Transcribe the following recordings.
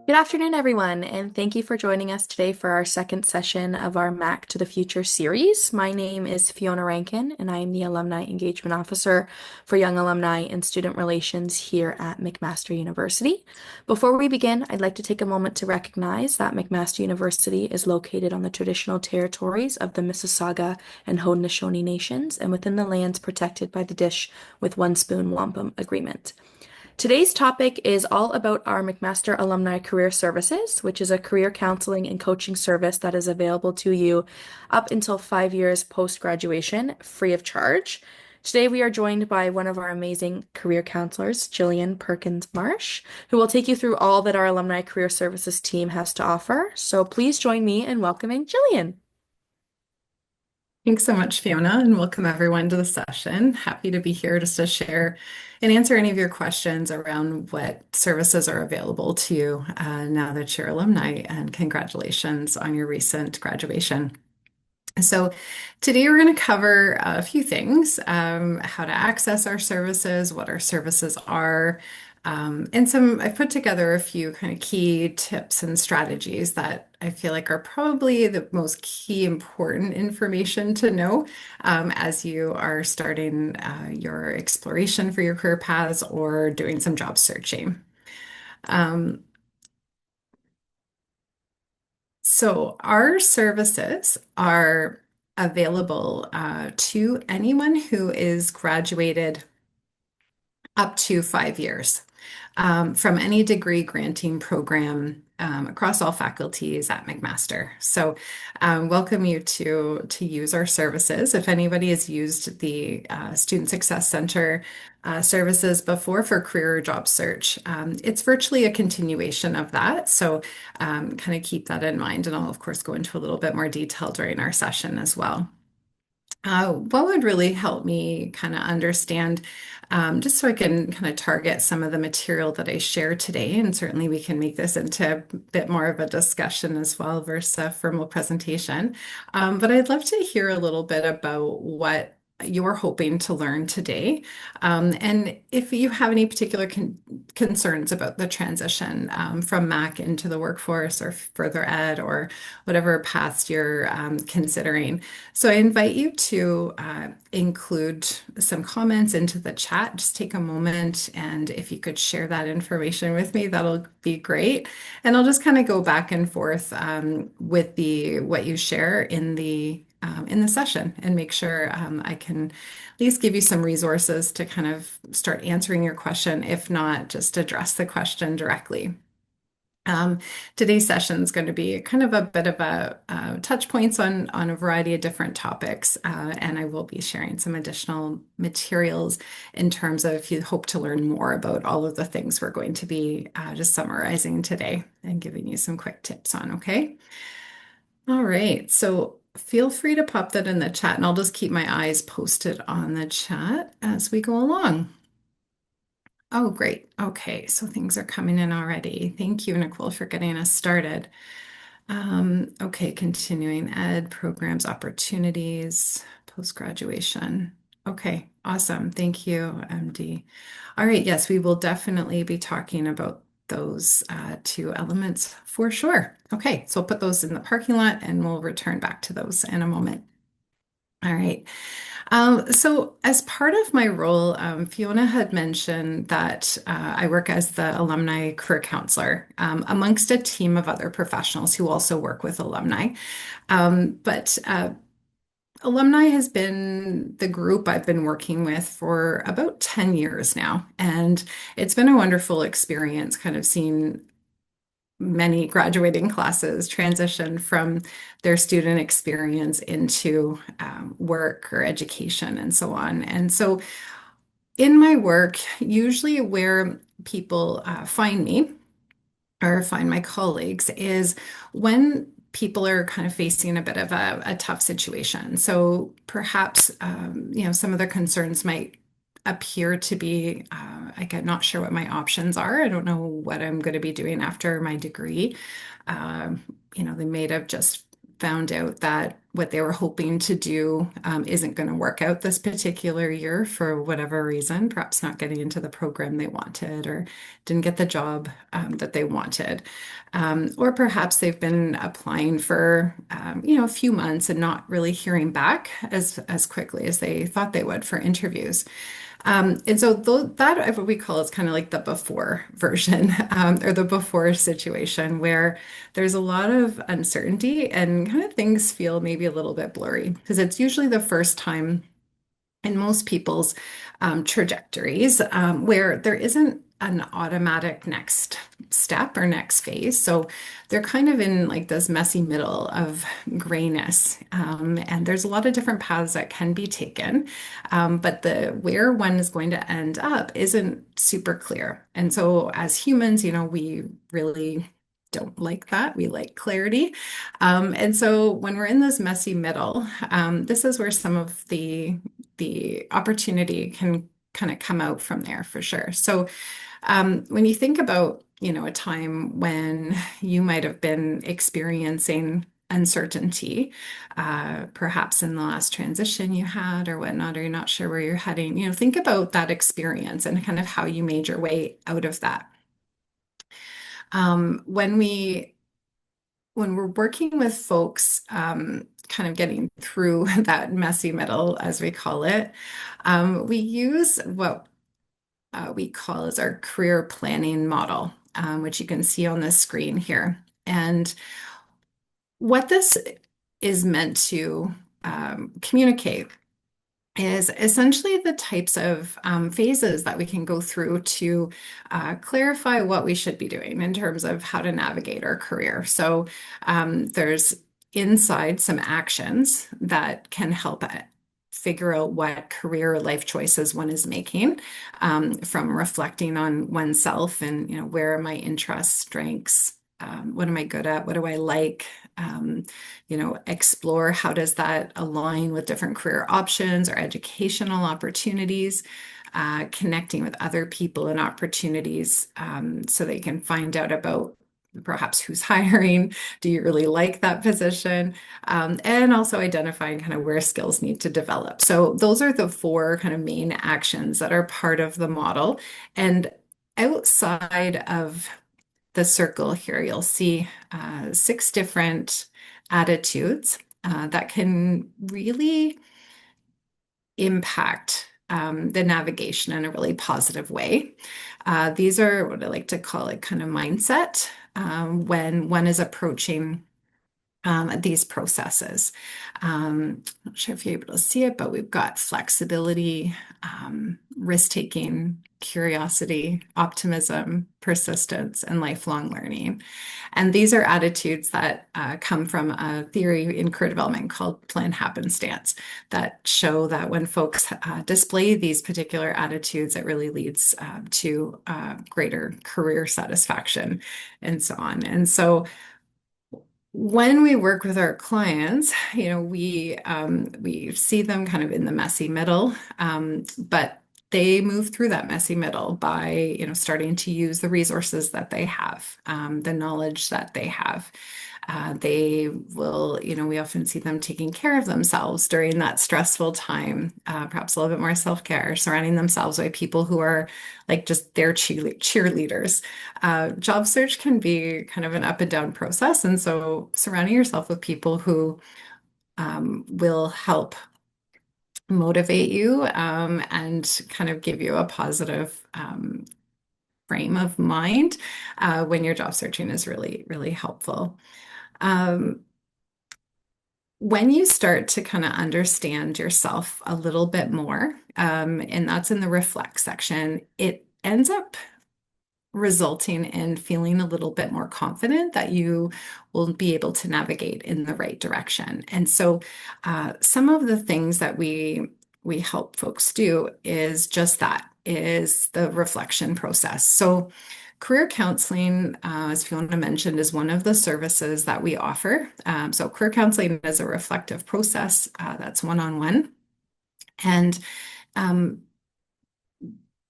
Good afternoon, everyone, and thank you for joining us today for our second session of our Mac to the Future series. My name is Fiona Rankin, and I am the Alumni Engagement Officer for Young Alumni and Student Relations here at McMaster University. Before we begin, I'd like to take a moment to recognize that McMaster University is located on the traditional territories of the Mississauga and Haudenosaunee Nations and within the lands protected by the Dish with One Spoon Wampum Agreement. Today's topic is all about our McMaster Alumni Career Services, which is a career counseling and coaching service that is available to you up until 5 years post-graduation, free of charge. Today, we are joined by one of our amazing career counselors, Jillian Perkins Marsh, who will take you through all that our Alumni Career Services team has to offer. So please join me in welcoming Jillian. Thanks so much, Fiona, and welcome everyone to the session. Happy to be here just to share and answer any of your questions around what services are available to you now that you're alumni, and congratulations on your recent graduation. So today we're going to cover a few things, how to access our services, what our services are, I've put together a few kind of key tips and strategies that I feel like are probably the most key important information to know as you are starting your exploration for your career paths or doing some job searching. Um, so our services are available to anyone who is graduated up to 5 years from any degree granting program across all faculties at McMaster. So welcome you to use our services. If anybody has used the Student Success Center services before for career or job search, it's virtually a continuation of that. So kind of keep that in mind. And I'll, of course, go into a little bit more detail during our session as well. What would really help me kind of understand, just so I can kind of target some of the material that I share today, and certainly we can make this into a bit more of a discussion as well versus a formal presentation. But I'd love to hear a little bit about what you're hoping to learn today. And if you have any particular concerns about the transition from Mac into the workforce or further ed or whatever paths you're considering. So I invite you to include some comments into the chat. Just take a moment, and if you could share that information with me, that'll be great. And I'll just kind of go back and forth with the what you share in the session and make sure I can at least give you some resources to kind of start answering your question, if not just address the question directly. Today's session is going to be kind of a bit of a touch points on a variety of different topics, and I will be sharing some additional materials in terms of if you hope to learn more about all of the things we're going to be just summarizing today and giving you some quick tips on, okay? All right, so feel free to pop that in the chat, and I'll just keep my eyes posted on the chat as we go along. Oh, great. Okay, so things are coming in already. Thank you, Nicole, for getting us started. Okay, continuing ed programs, opportunities, post-graduation. Okay, awesome. Thank you, MD. All right, yes, we will definitely be talking about those two elements for sure. Okay, so I'll put those in the parking lot and we'll return back to those in a moment. All right. So as part of my role, Fiona had mentioned that I work as the alumni career counselor amongst a team of other professionals who also work with alumni. But Alumni has been the group I've been working with for about 10 years now. And it's been a wonderful experience kind of seeing many graduating classes transition from their student experience into work or education and so on. And so in my work, usually where people find me or find my colleagues is when people are kind of facing a bit of a tough situation. So perhaps, some of their concerns might appear to be, like, I'm not sure what my options are. I don't know what I'm going to be doing after my degree. They may have just found out that what they were hoping to do isn't going to work out this particular year for whatever reason, perhaps not getting into the program they wanted or didn't get the job that they wanted. Or perhaps they've been applying for, a few months and not really hearing back as quickly as they thought they would for interviews. And so that what we call is kind of like the before version, or the before situation where there's a lot of uncertainty and kind of things feel maybe a little bit blurry because it's usually the first time in most people's trajectories where there isn't an automatic next step or next phase. So they're kind of in like this messy middle of grayness. And there's a lot of different paths that can be taken. But the where one is going to end up isn't super clear. And so as humans, we really don't like that. We like clarity. And so when we're in this messy middle, this is where some of the opportunity can kind of come out from there for sure. So when you think about, a time when you might have been experiencing uncertainty, perhaps in the last transition you had or whatnot, or you're not sure where you're heading, think about that experience and kind of how you made your way out of that. Um, when we when we're working with folks, kind of getting through that messy middle, as we call it, we use what we call as our career planning model, which you can see on the screen here. And what this is meant to communicate is essentially the types of phases that we can go through to clarify what we should be doing in terms of how to navigate our career. So there's inside some actions that can help figure out what career or life choices one is making, from reflecting on oneself and where are my interests, strengths, what am I good at, what do I like, explore how does that align with different career options or educational opportunities, connecting with other people and opportunities, so they can find out about perhaps who's hiring, do you really like that position, and also identifying kind of where skills need to develop. So those are the four kind of main actions that are part of the model. And outside of the circle here, you'll see 6 different attitudes that can really impact the navigation in a really positive way. These are what I like to call it kind of mindset when one is approaching these processes. Not sure if you're able to see it, but we've got flexibility, risk-taking, curiosity, optimism, persistence, and lifelong learning. And these are attitudes that come from a theory in career development called planned happenstance that show that when folks display these particular attitudes, it really leads to greater career satisfaction and so on. And so when we work with our clients, we see them kind of in the messy middle, but they move through that messy middle by starting to use the resources that they have, the knowledge that they have. They will, we often see them taking care of themselves during that stressful time, perhaps a little bit more self-care, surrounding themselves by people who are like just their cheerleaders. Job search can be kind of an up and down process. And so surrounding yourself with people who will help motivate you and kind of give you a positive frame of mind when you're job searching is really, really helpful. Um, when you start to kind of understand yourself a little bit more, and that's in the reflect section, it ends up resulting in feeling a little bit more confident that you will be able to navigate in the right direction. And so some of the things that we help folks do is just that, is the reflection process. So career counseling, as Fiona mentioned, is one of the services that we offer. So career counseling is a reflective process that's one-on-one. And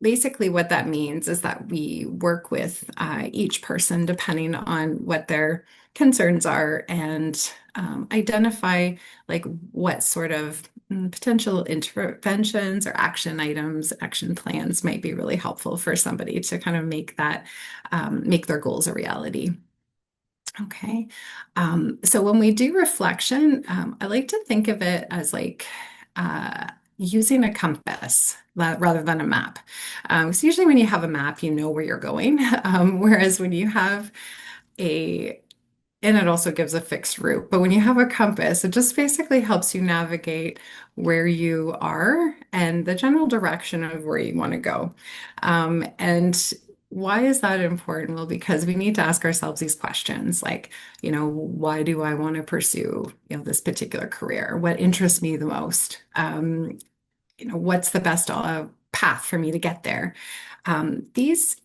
basically what that means is that we work with each person depending on what their concerns are and identify like what sort of potential interventions or action items, action plans might be really helpful for somebody to kind of make their goals a reality. Okay. So when we do reflection, I like to think of it as like using a compass rather than a map. So usually when you have a map, you know where you're going. Whereas when you have a and it also gives a fixed route. But when you have a compass, it just basically helps you navigate where you are and the general direction of where you want to go. And why is that important? Well, because we need to ask ourselves these questions like, why do I want to pursue, this particular career? What interests me the most? What's the best path for me to get there? These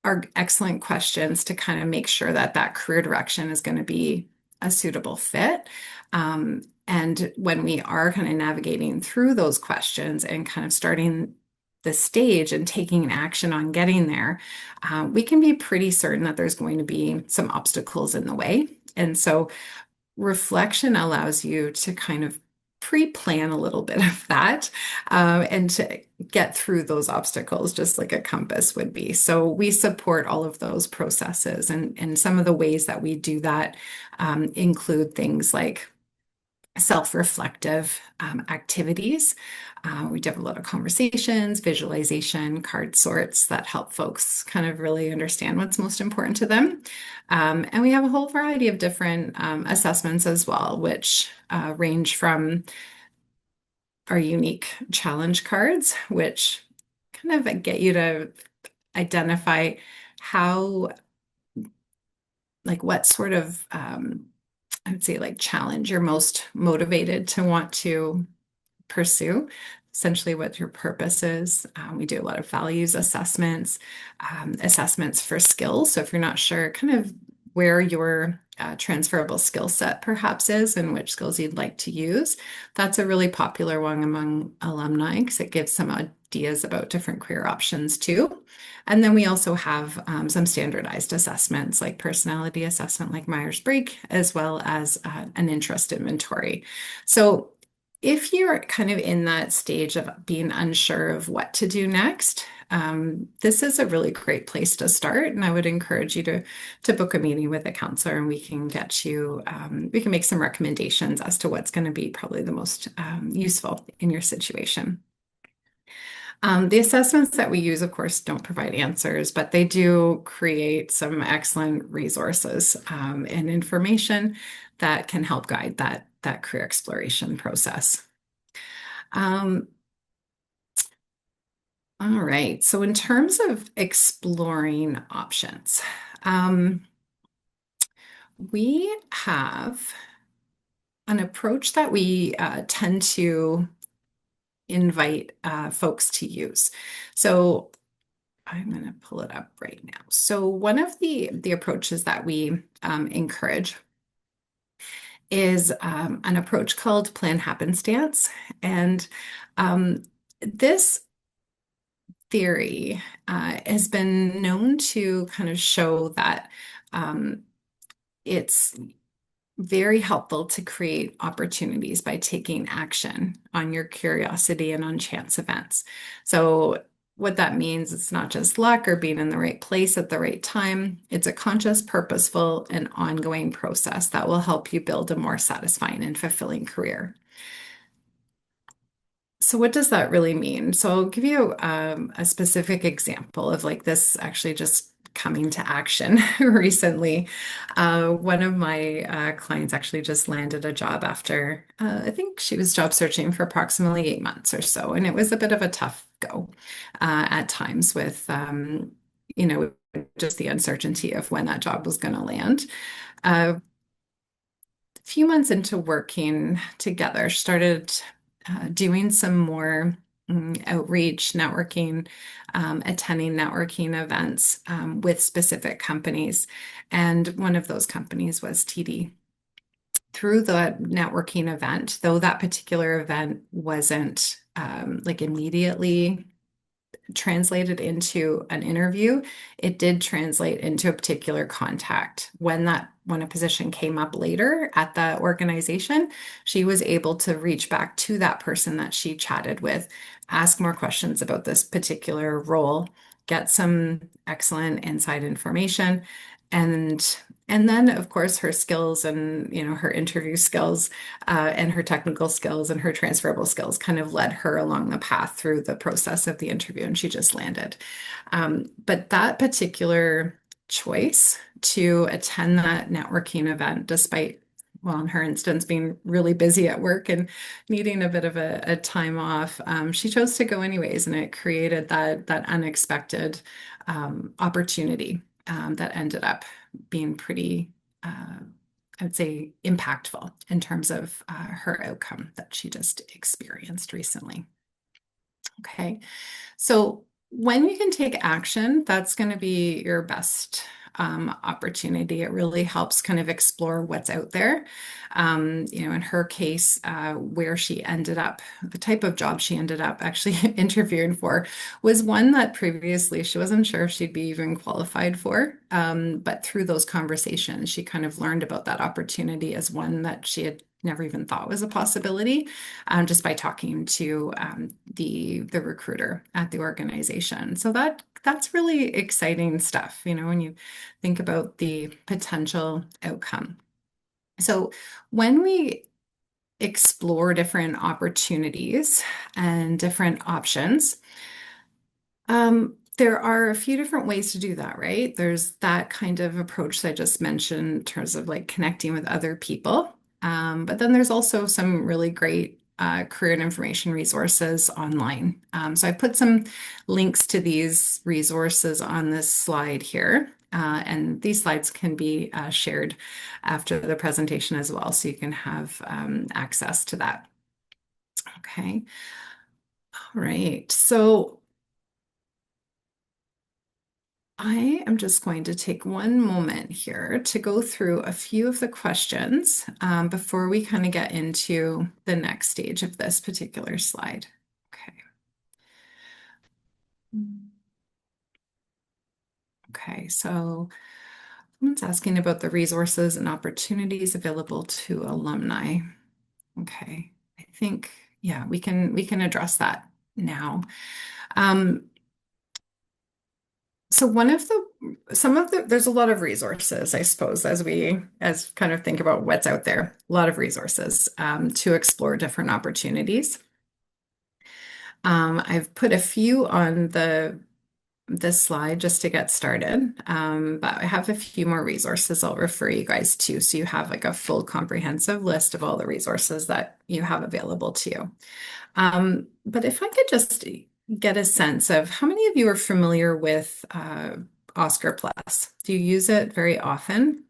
are excellent questions to kind of make sure that that career direction is going to be a suitable fit. And when we are kind of navigating through those questions and kind of starting the stage and taking action on getting there, we can be pretty certain that there's going to be some obstacles in the way. And so reflection allows you to kind of pre-plan a little bit of that and to get through those obstacles just like a compass would be. So we support all of those processes and some of the ways that we do that include things like self-reflective activities. We do have a lot of conversations, visualization, card sorts that help folks kind of really understand what's most important to them. And we have a whole variety of different assessments as well, which range from our unique challenge cards, which kind of get you to identify how, like, what sort of I would say like challenge you're most motivated to want to pursue, essentially what your purpose is. We do a lot of values assessments, assessments for skills. So if you're not sure kind of where your transferable skill set perhaps is and which skills you'd like to use, that's a really popular one among alumni because it gives some ideas about different career options too. And then we also have some standardized assessments like personality assessment, like Myers-Briggs, as well as an interest inventory. So if you're kind of in that stage of being unsure of what to do next, this is a really great place to start. And I would encourage you to book a meeting with a counselor and we can we can make some recommendations as to what's going to be probably the most useful in your situation. The assessments that we use, of course, don't provide answers, but they do create some excellent resources and information that can help guide that career exploration process. Um, all right. So in terms of exploring options, we have an approach that we tend to invite folks to use. So I'm going to pull it up right now. So one of the approaches that we encourage is an approach called plan happenstance. And this theory has been known to kind of show that it's very helpful to create opportunities by taking action on your curiosity and on chance events. So what that means, it's not just luck or being in the right place at the right time. It's a conscious, purposeful, and ongoing process that will help you build a more satisfying and fulfilling career. So what does that really mean? So I'll give you a specific example of like this actually just coming to action recently. One of my clients actually just landed a job after I think she was job searching for approximately 8 months or so, and it was a bit of a tough go at times with you know just the uncertainty of when that job was going to land. A few months into working together, started doing some more outreach, networking, attending networking events with specific companies. And one of those companies was TD. Through the networking event, though that particular event wasn't like immediately translated into an interview, it did translate into a particular contact. When a position came up later at the organization, she was able to reach back to that person that she chatted with, ask more questions about this particular role, get some excellent inside information, and and then of course her skills and her interview skills and her technical skills and her transferable skills kind of led her along the path through the process of the interview, and she just landed. But that particular choice to attend that networking event, despite, well, in her instance, being really busy at work and needing a bit of a time off, she chose to go anyways, and it created that unexpected opportunity that ended up being pretty, I'd say, impactful in terms of her outcome that she just experienced recently. Okay. So when you can take action, that's going to be your best opportunity. It really helps kind of explore what's out there. In her case, where she ended up, the type of job she ended up actually interviewing for was one that previously she wasn't sure if she'd be even qualified for. But through those conversations, she kind of learned about that opportunity as one that she had never even thought was a possibility, just by talking to the recruiter at the organization. So that's really exciting stuff, when you think about the potential outcome. So when we explore different opportunities and different options, there are a few different ways to do that, right? There's that kind of approach that I just mentioned in terms of like connecting with other people. But then there's also some really great career and information resources online. So I put some links to these resources on this slide here. And these slides can be shared after the presentation as well, so you can have access to that. Okay. All right. So I am just going to take one moment here to go through a few of the questions before we kind of get into the next stage of this particular slide. Okay. Okay, so someone's asking about the resources and opportunities available to alumni. Okay, I think, yeah, we can address that now. Um, So there's a lot of resources, I suppose, as kind of think about what's out there, a lot of resources to explore different opportunities. I've put a few on this slide just to get started, but I have a few more resources I'll refer you guys to, so you have like a full comprehensive list of all the resources that you have available to you. But if I could just get a sense of how many of you are familiar with Oscar Plus? Do you use it very often?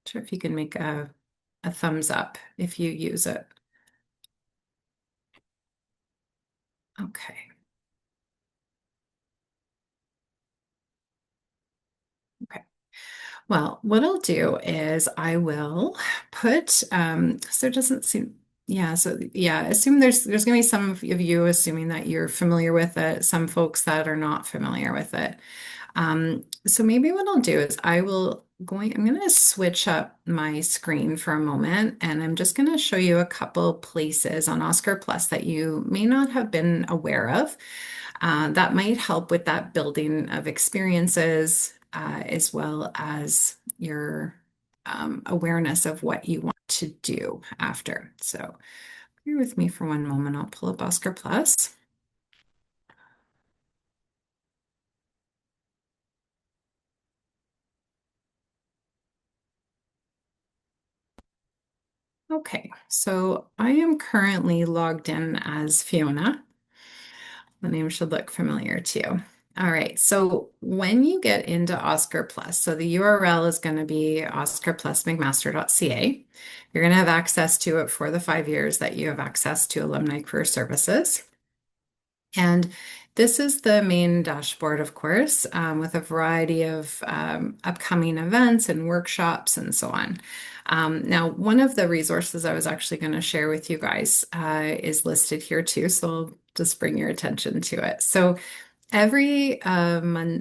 Sure, if you can make a thumbs up if you use it. Okay. Okay. Well, what I'll do is I will put, so it doesn't seem, yeah, so yeah, assume there's gonna be some of you assuming that you're familiar with it, some folks that are not familiar with it. So maybe what I'll do is I'm going to switch up my screen for a moment, and I'm just going to show you a couple places on Oscar Plus that you may not have been aware of. That might help with that building of experiences, as well as your awareness of what you want to do after. So bear with me for one moment. I'll pull up Oscar Plus. Okay, so I am currently logged in as Fiona. The name should look familiar to you. All right, so when you get into Oscar Plus, so the URL is going to be oscarplusmcmaster.ca. You're going to have access to it for the 5 years that you have access to Alumni Career Services. And this is the main dashboard, of course, with a variety of upcoming events and workshops and so on. Now, one of the resources I was actually going to share with you guys is listed here too, so I'll just bring your attention to it. So every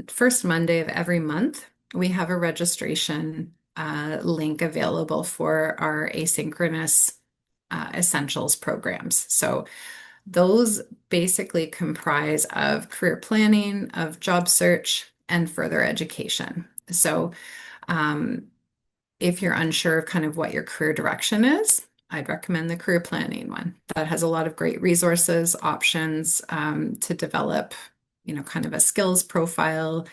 first Monday of every month, we have a registration link available for our asynchronous essentials programs. So those basically comprise of career planning, of job search, and further education. So um, if you're unsure of kind of what your career direction is, I'd recommend the career planning one. That has a lot of great resources, options to develop, kind of a skills profile,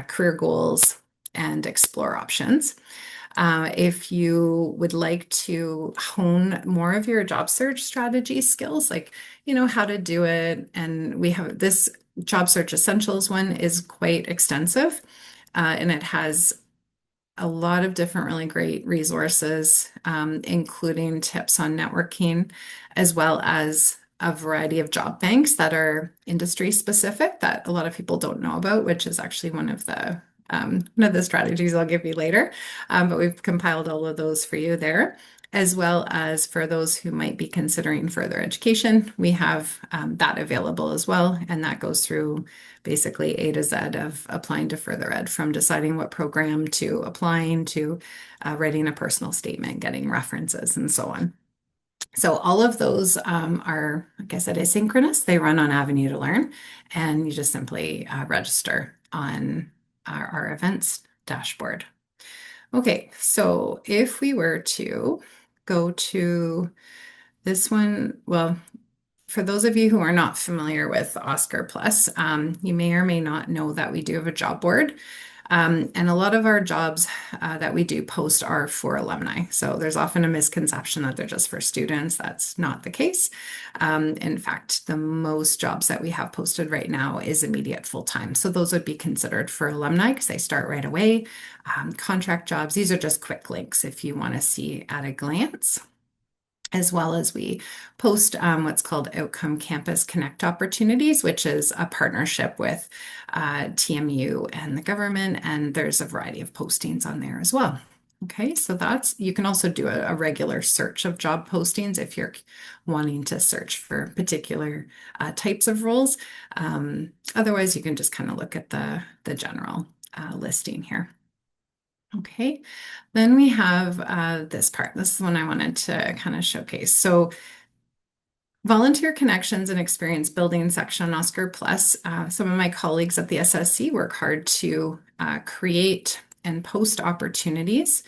career goals, and explore options. If you would like to hone more of your job search strategy skills, like, how to do it, and we have this job search essentials one is quite extensive, and it has a lot of different really great resources, including tips on networking, as well as a variety of job banks that are industry specific that a lot of people don't know about, which is actually one of the strategies I'll give you later. But we've compiled all of those for you there, as well as for those who might be considering further education. We have that available as well, and that goes through basically A to Z of applying to further ed, from deciding what program to applying to writing a personal statement, getting references, and so on. So all of those are, like I said, asynchronous. They run on Avenue to Learn, and you just simply register on our events dashboard. Okay, so if we were to go to this one, well, for those of you who are not familiar with Oscar Plus, you may or may not know that we do have a job board. And a lot of our jobs that we do post are for alumni. So there's often a misconception that they're just for students. That's not the case. In fact, the most jobs that we have posted right now is immediate full-time. So those would be considered for alumni because they start right away. Contract jobs, these are just quick links if you want to see at a glance, as well as we post what's called Outcome Campus Connect opportunities, which is a partnership with TMU and the government, and there's a variety of postings on there as well. Okay, so you can also do a regular search of job postings if you're wanting to search for particular types of roles. Otherwise, you can just kind of look at the general listing here. Okay, then we have this part. This is one I wanted to kind of showcase. So volunteer connections and experience building section on Oscar Plus. Some of my colleagues at the SSC work hard to create and post opportunities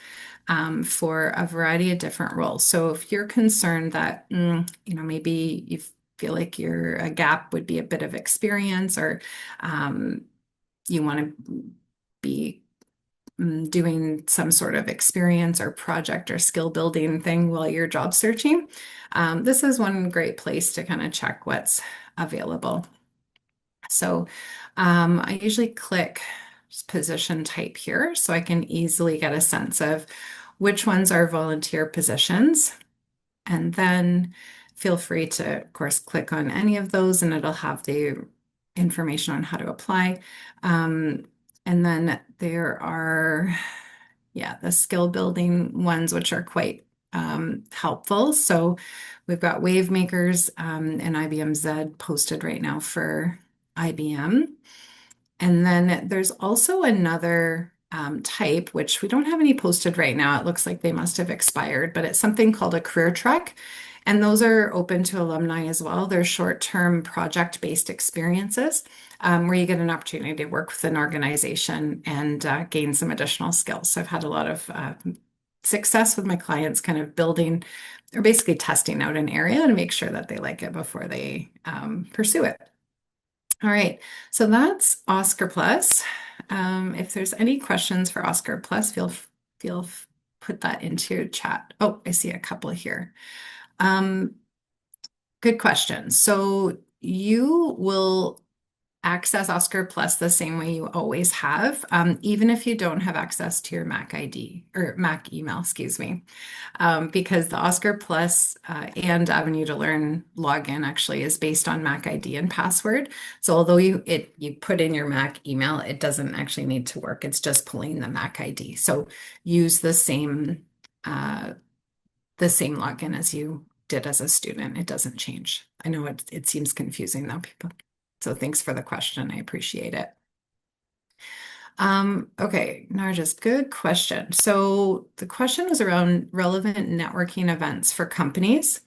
for a variety of different roles. So if you're concerned that, maybe you feel like a gap would be a bit of experience, or you want to be doing some sort of experience or project or skill building thing while you're job searching, this is one great place to kind of check what's available. So I usually click position type here so I can easily get a sense of which ones are volunteer positions. And then feel free to, of course, click on any of those and it'll have the information on how to apply. And then there are, the skill building ones, which are quite helpful. So we've got wave makers and IBM Z posted right now for IBM. And then there's also another type, which we don't have any posted right now. It looks like they must have expired, but it's something called a career track. And those are open to alumni as well. They're short-term project-based experiences where you get an opportunity to work with an organization and gain some additional skills. So I've had a lot of success with my clients kind of building or basically testing out an area to make sure that they like it before they pursue it. All right, so that's Oscar Plus. If there's any questions for Oscar Plus, feel put that into your chat. Oh, I see a couple here. Good question. So you will access Oscar Plus the same way you always have, even if you don't have access to your Mac ID or Mac email, excuse me, because the Oscar Plus and Avenue to Learn login actually is based on Mac ID and password. So although you put in your Mac email, it doesn't actually need to work. It's just pulling the Mac ID. So use the same uh, the same login as you did as a student. It doesn't change. I know it seems confusing though, people. So thanks for the question. I appreciate it. Okay, Narjas, good question. So the question was around relevant networking events for companies.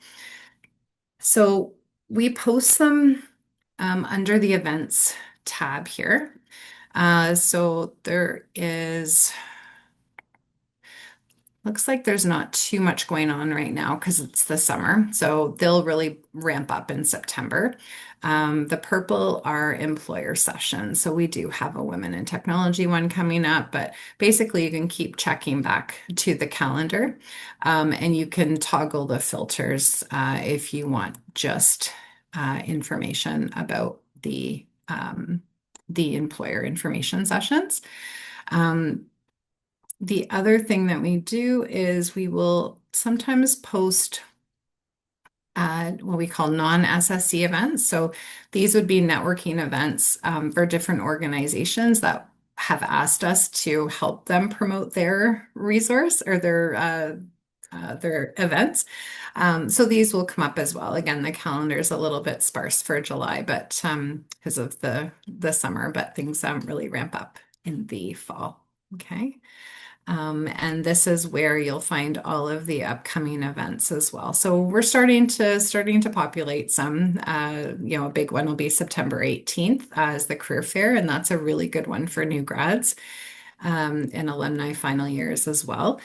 So we post them under the events tab here. So there is Looks like there's not too much going on right now because it's the summer. So they'll really ramp up in September. The purple are employer sessions. So we do have a women in technology one coming up, but basically you can keep checking back to the calendar, and you can toggle the filters if you want just information about the employer information sessions. Um, the other thing that we do is we will sometimes post what we call non-SSC events. So these would be networking events for different organizations that have asked us to help them promote their resource or their events. So these will come up as well. Again, the calendar is a little bit sparse for July, but because of the summer, but things really ramp up in the fall. Okay. And this is where you'll find all of the upcoming events as well. So we're starting to populate some. A big one will be September 18th as the career fair, and that's a really good one for new grads and alumni final years as well,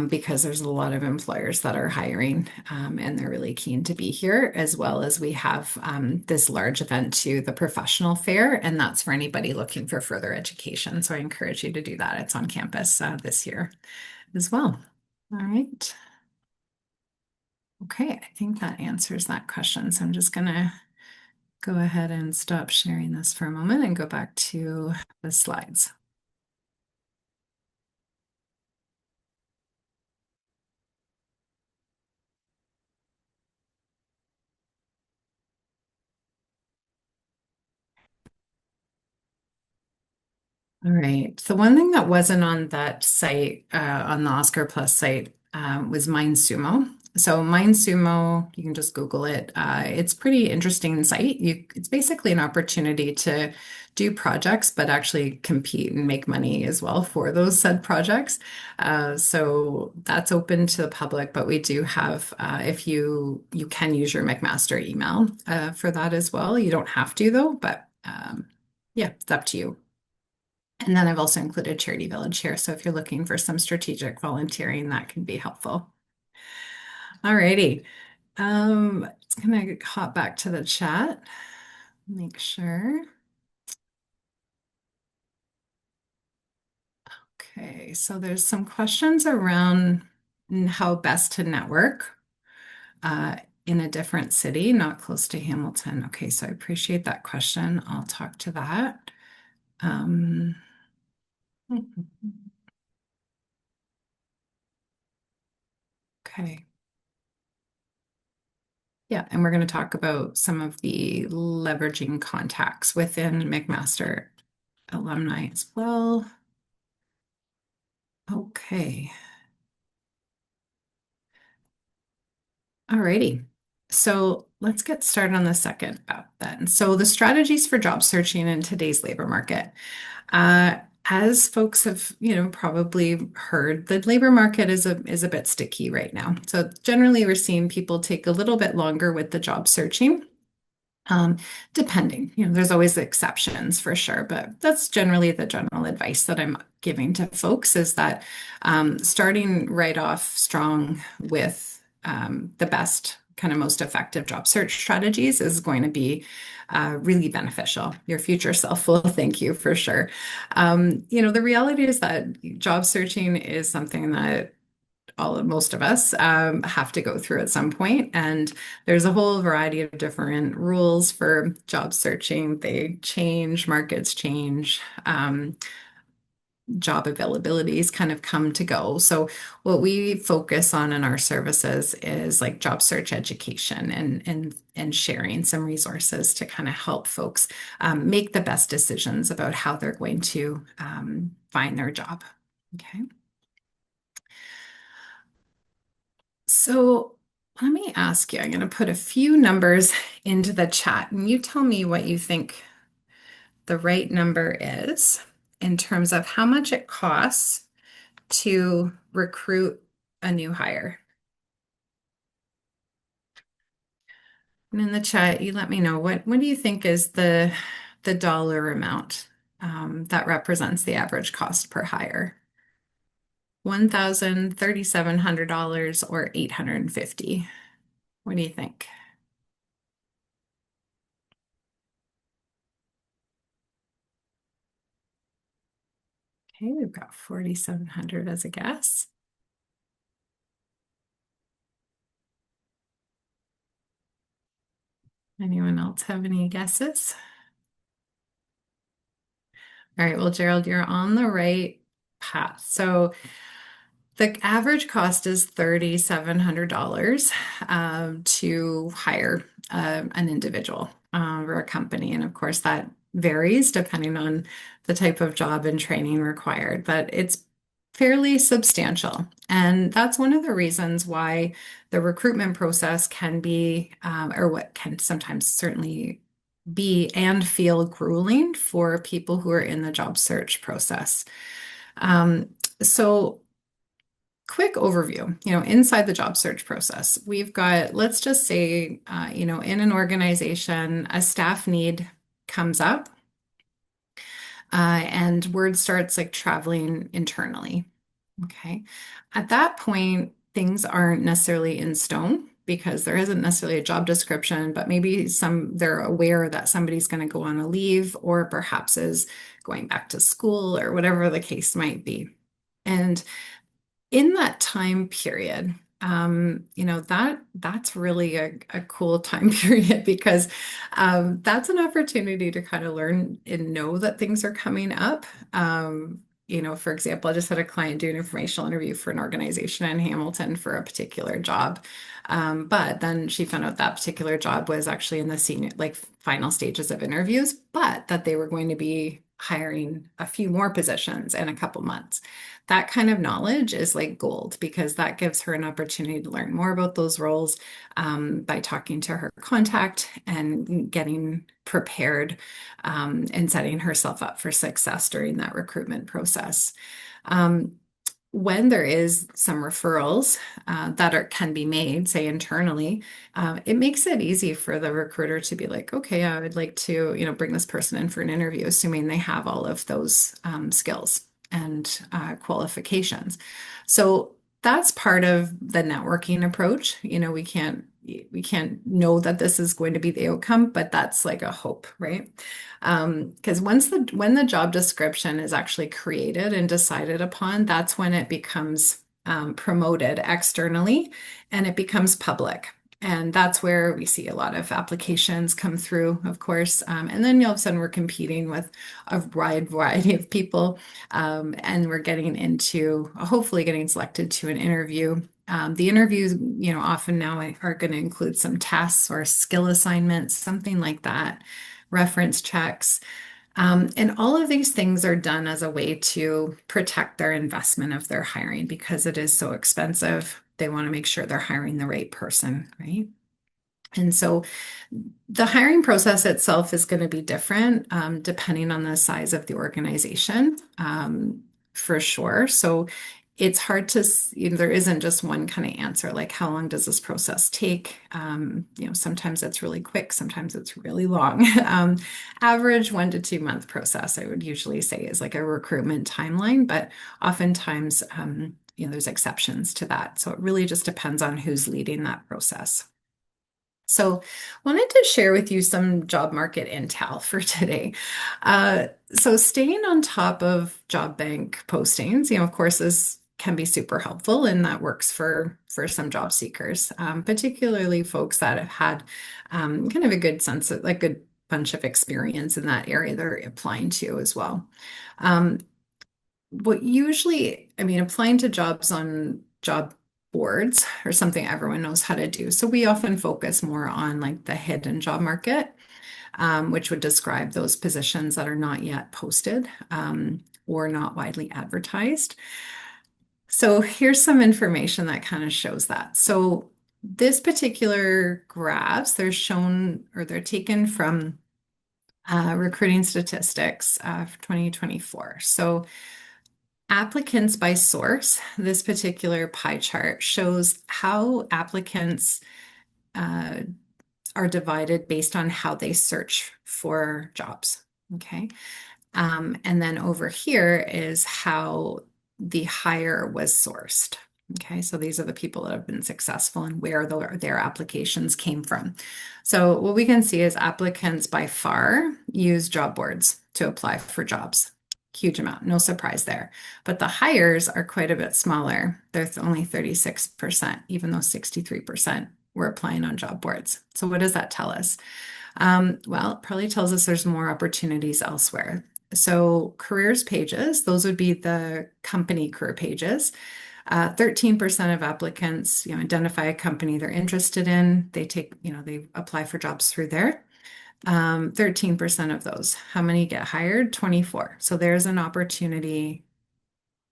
because there's a lot of employers that are hiring and they're really keen to be here, as well as we have this large event too, the professional fair, and that's for anybody looking for further education. So I encourage you to do that. It's on campus this year as well. All right. Okay, I think that answers that question. So I'm just going to go ahead and stop sharing this for a moment and go back to the slides. All right. So one thing that wasn't on that site, on the Oscar Plus site, was Mind Sumo. So Mind Sumo, you can just Google it. It's pretty interesting site. It's basically an opportunity to do projects, but actually compete and make money as well for those said projects. So that's open to the public, but we do have, if you can use your McMaster email for that as well. You don't have to though, but yeah, it's up to you. And then I've also included Charity Village here. So if you're looking for some strategic volunteering, that can be helpful. All righty. It's gonna hop back to the chat. Make sure. Okay, so there's some questions around how best to network uh, in a different city, not close to Hamilton. Okay, so I appreciate that question. I'll talk to that. Um, okay. Yeah, and we're going to talk about some of the leveraging contacts within McMaster alumni as well. Okay. Alrighty. So let's get started on the second app then. So the strategies for job searching in today's labor market. Uh, as folks have, probably heard, the labor market is a bit sticky right now. So generally, we're seeing people take a little bit longer with the job searching. Um, Depending, there's always exceptions for sure, but that's generally the general advice that I'm giving to folks is that starting right off strong with the best, kind of most effective job search strategies is going to be really beneficial. Your future self will thank you for sure. The reality is that job searching is something that most of us have to go through at some point. And there's a whole variety of different rules for job searching. They change, markets change, job availabilities kind of come to go. So what we focus on in our services is like job search education and sharing some resources to kind of help folks make the best decisions about how they're going to find their job. Okay. So let me ask you, I'm going to put a few numbers into the chat and you tell me what you think the right number is in terms of how much it costs to recruit a new hire. And in the chat, you let me know what do you think is the dollar amount that represents the average cost per hire? $1,3700 or 850. What do you think? Okay, we've got 4,700 as a guess. Anyone else have any guesses? All right, well, Gerald, you're on the right path. So the average cost is $3,700 to hire an individual or a company. And of course, that varies depending on the type of job and training required, but it's fairly substantial. And that's one of the reasons why the recruitment process can be, or what can sometimes certainly be and feel grueling for people who are in the job search process. Um, so quick overview, inside the job search process, we've got, let's just say, in an organization, a staff need comes up, and word starts like traveling internally. Okay. At that point, things aren't necessarily in stone because there isn't necessarily a job description, but maybe they're aware that somebody's going to go on a leave or perhaps is going back to school or whatever the case might be. And in that time period, that's really a cool time period because that's an opportunity to kind of learn and know that things are coming up. For example, I just had a client do an informational interview for an organization in Hamilton for a particular job. But then she found out that particular job was actually in the senior, like final stages of interviews, but that they were going to be hiring a few more positions in a couple months. That kind of knowledge is like gold because that gives her an opportunity to learn more about those roles by talking to her contact and getting prepared and setting herself up for success during that recruitment process. Um, when there is some referrals can be made, say internally, it makes it easy for the recruiter to be like, okay, I would like to, bring this person in for an interview, assuming they have all of those skills and qualifications. So that's part of the networking approach. We can't know that this is going to be the outcome, but that's like a hope, right? Because when the job description is actually created and decided upon, that's when it becomes promoted externally and it becomes public. And that's where we see a lot of applications come through, of course. And then all of a sudden we're competing with a wide variety of people, and we're getting into hopefully getting selected to an interview. The interviews, often now are going to include some tests or skill assignments, something like that, reference checks. And all of these things are done as a way to protect their investment of their hiring because it is so expensive. They want to make sure they're hiring the right person, right? And so the hiring process itself is going to be different depending on the size of the organization, for sure. So it's hard to, there isn't just one kind of answer, like how long does this process take? Sometimes it's really quick, sometimes it's really long. Average 1 to 2 month process, I would usually say, is like a recruitment timeline, but oftentimes, there's exceptions to that. So it really just depends on who's leading that process. So, wanted to share with you some job market intel for today. So, staying on top of job bank postings, of course, this can be super helpful, and that works for some job seekers, particularly folks that have had kind of a good sense of like a bunch of experience in that area they're applying to as well. Um, applying to jobs on job boards or something everyone knows how to do. So we often focus more on like the hidden job market, which would describe those positions that are not yet posted or not widely advertised. So here's some information that kind of shows that. So this particular graphs, they're shown or they're taken from recruiting statistics for 2024. So applicants by source, this particular pie chart shows how applicants uh, are divided based on how they search for jobs. Okay. And then over here is how the hire was sourced. Okay, so these are the people that have been successful and where their applications came from. So what we can see is applicants by far use job boards to apply for jobs. Huge amount, no surprise there. But the hires are quite a bit smaller. There's only 36%, even though 63% were applying on job boards. So what does that tell us? Well, it probably tells us there's more opportunities elsewhere. So careers pages, those would be the company career pages. 13% of applicants, identify a company they're interested in. They take, they apply for jobs through there. 13% of those. How many get hired? 24. So there's an opportunity,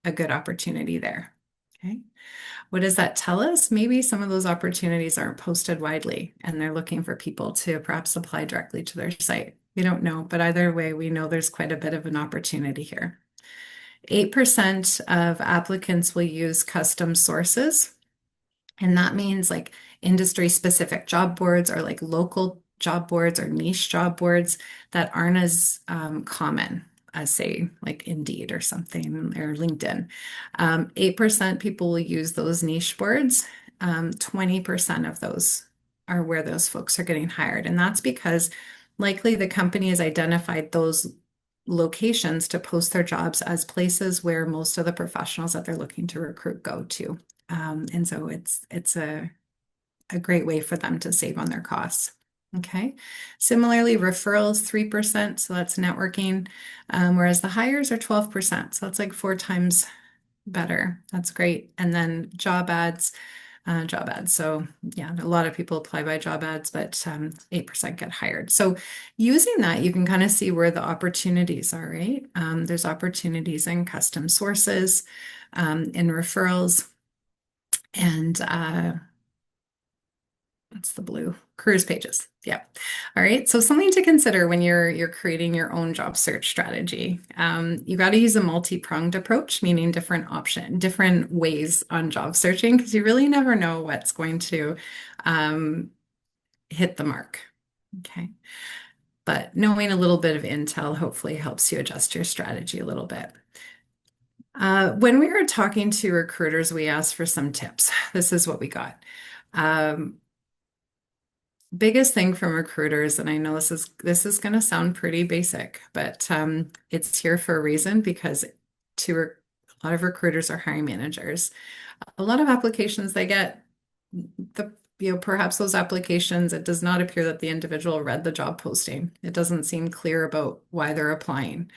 a good opportunity there. Okay. What does that tell us? Maybe some of those opportunities aren't posted widely and they're looking for people to perhaps apply directly to their site. We don't know, but either way, we know there's quite a bit of an opportunity here. 8% of applicants will use custom sources. And that means like industry specific job boards or like local job boards or niche job boards that aren't as common as, say, like Indeed or something or LinkedIn. 8% people will use those niche boards. 20% of those are where those folks are getting hired. And that's because likely the company has identified those locations to post their jobs as places where most of the professionals that they're looking to recruit go to. And so it's a great way for them to save on their costs. Okay. Similarly, referrals 3%, so that's networking, whereas the hires are 12%, so that's like 4 times better. That's great. And then job ads, job ads. So yeah, a lot of people apply by job ads, but 8% get hired. So using that, you can kind of see where the opportunities are, right? There's opportunities in custom sources, in referrals, and what's the blue? Careers pages. Yeah. All right. So something to consider when you're creating your own job search strategy. You got to use a multi-pronged approach, meaning different ways on job searching, because you really never know what's going to hit the mark. Okay. But knowing a little bit of intel hopefully helps you adjust your strategy a little bit. When we were talking to recruiters, we asked for some tips. This is what we got. Biggest thing from recruiters, and I know this is going to sound pretty basic, but it's here for a reason because a lot of recruiters are hiring managers. A lot of applications they get perhaps those applications, it does not appear that the individual read the job posting. It doesn't seem clear about why they're applying.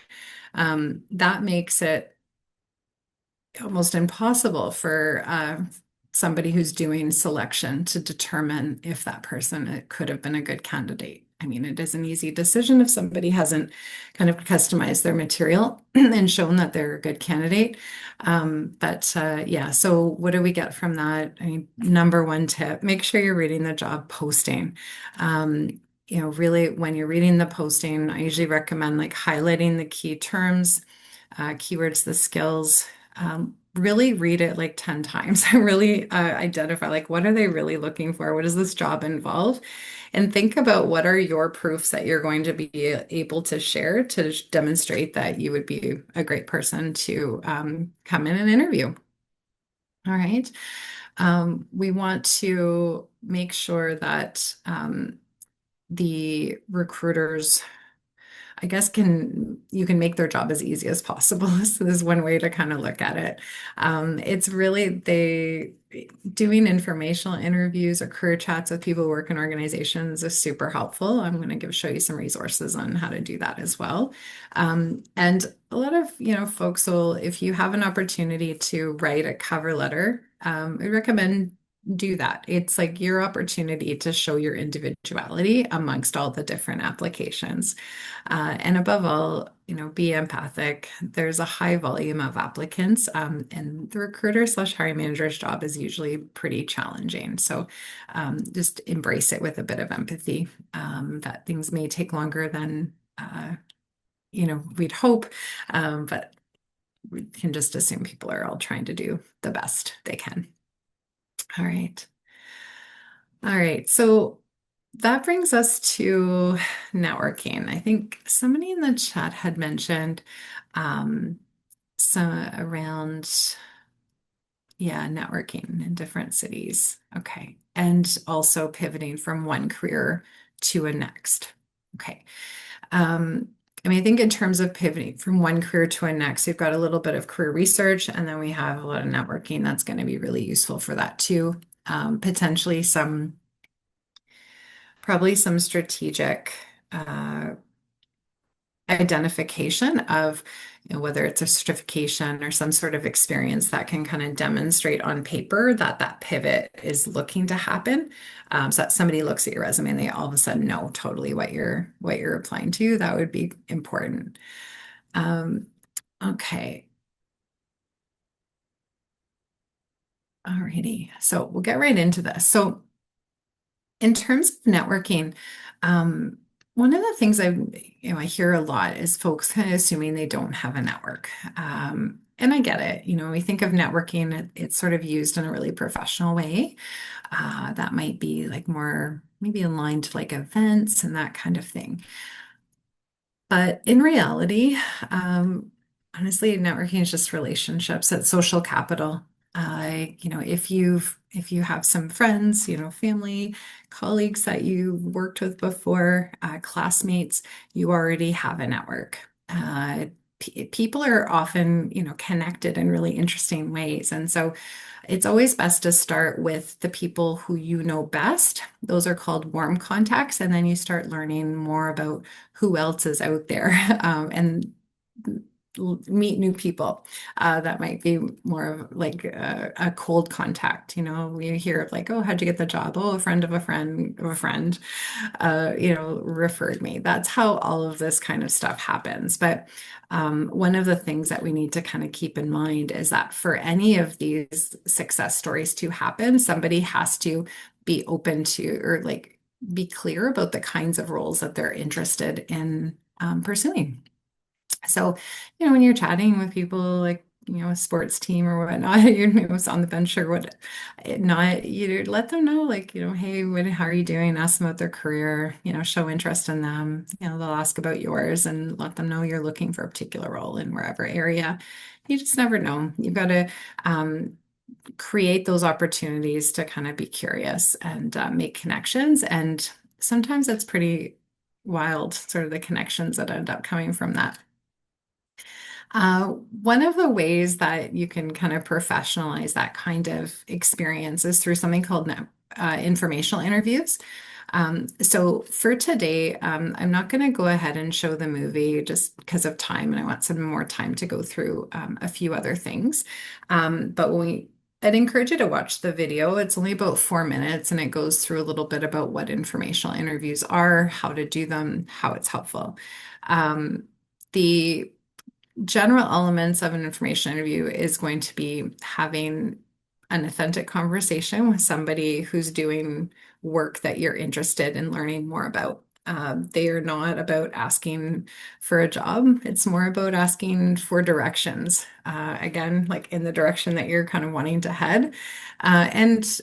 That makes it almost impossible for somebody who's doing selection to determine if that person could have been a good candidate. I mean, it is an easy decision if somebody hasn't kind of customized their material and shown that they're a good candidate. Yeah, so what do we get from that? I mean, number one tip, make sure you're reading the job posting. Really, when you're reading the posting, I usually recommend like highlighting the key terms, keywords, the skills. Really read it like 10 times. Really identify like what are they really looking for? What does this job involve? And think about what are your proofs that you're going to be able to share to demonstrate that you would be a great person to come in and interview. All right. We want to make sure that the recruiters I guess you can make their job as easy as possible. So this is one way to kind of look at it. It's really they doing informational interviews or career chats with people who work in organizations is super helpful. I'm going to show you some resources on how to do that as well. And a lot of folks will, if you have an opportunity to write a cover letter, I recommend do that. It's like your opportunity to show your individuality amongst all the different applications. And above all, be empathic. There's a high volume of applicants, and the recruiter slash hiring manager's job is usually pretty challenging. So just embrace it with a bit of empathy, that things may take longer than we'd hope, but we can just assume people are all trying to do the best they can. All right. All right. So that brings us to networking. I think somebody in the chat had mentioned um, some around, yeah, networking in different cities. Okay. And also pivoting from one career to a next. Okay. Um, I mean, I think in terms of pivoting from one career to a next, we've got a little bit of career research, and then we have a lot of networking that's going to be really useful for that too. Potentially probably some strategic uh, identification of whether it's a certification or some sort of experience that can kind of demonstrate on paper that that pivot is looking to happen. So that somebody looks at your resume and they all of a sudden know totally what you're applying to. That would be important. Um, okay. Alrighty. So we'll get right into this. So in terms of networking, um, one of the things I hear a lot is folks kind of assuming they don't have a network. And I get it. We think of networking, it's sort of used in a really professional way. That might be like more maybe aligned to like events and that kind of thing. But in reality, honestly, networking is just relationships. It's social capital. If you have some friends, family, colleagues that you worked with before, classmates, you already have a network. People are often, connected in really interesting ways. And so it's always best to start with the people who you know best. Those are called warm contacts. And then you start learning more about who else is out there, and meet new people. That might be more of like a cold contact. We hear of like, oh, how'd you get the job? Oh, a friend of a friend of a friend, referred me. That's how all of this kind of stuff happens. But one of the things that we need to kind of keep in mind is that for any of these success stories to happen, somebody has to be open to or like be clear about the kinds of roles that they're interested in pursuing. So, when you're chatting with people like, a sports team or whatnot, on the bench or what not, you let them know, like, hey, how are you doing? Ask them about their career, show interest in them. They'll ask about yours and let them know you're looking for a particular role in wherever area. You just never know. You've got to create those opportunities to kind of be curious and make connections. And sometimes it's pretty wild, sort of the connections that end up coming from that. One of the ways that you can kind of professionalize that kind of experience is through something called informational interviews. So for today, I'm not going to go ahead and show the movie just because of time, and I want some more time to go through a few other things. But I'd encourage you to watch the video. It's only about 4 minutes, and it goes through a little bit about what informational interviews are, how to do them, how it's helpful. The general elements of an information interview is going to be having an authentic conversation with somebody who's doing work that you're interested in learning more about. They are not about asking for a job. It's more about asking for directions. Again, like in the direction that you're kind of wanting to head. And